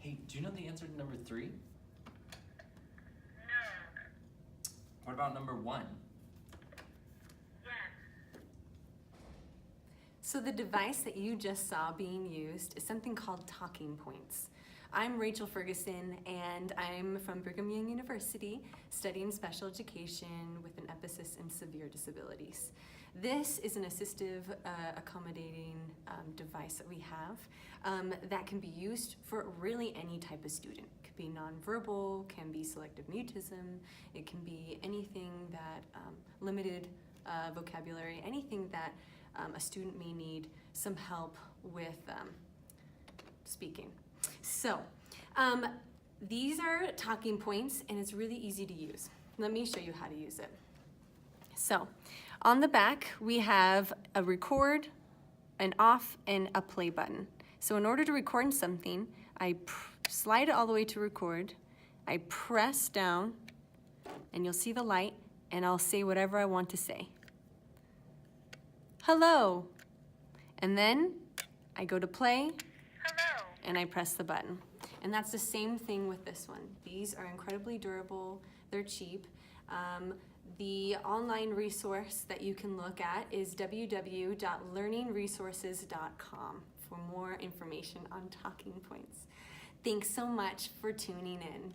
Hey, do you know the answer to number 3? No. What about number 1? Yes. So the device that you just saw being used is something called talking points. I'm Rachel Ferguson, and I'm from Brigham Young University, studying special education with an emphasis in severe disabilities. This is an assistive accommodating device that we have that can be used for really any type of student. It could be nonverbal, can be selective mutism, it can be anything that limited vocabulary, anything that a student may need some help with speaking. So, these are talking points, and it's really easy to use. Let me show you how to use it. So, on the back, we have a record, an off, and a play button. So in order to record something, I slide it all the way to record, I press down, and you'll see the light, and I'll say whatever I want to say. Hello. And then I go to play, Hello. and I press the button. And that's the same thing with this one. These are incredibly durable, they're cheap. The online resource that you can look at is www.learningresources.com for more information on talking points. Thanks so much for tuning in.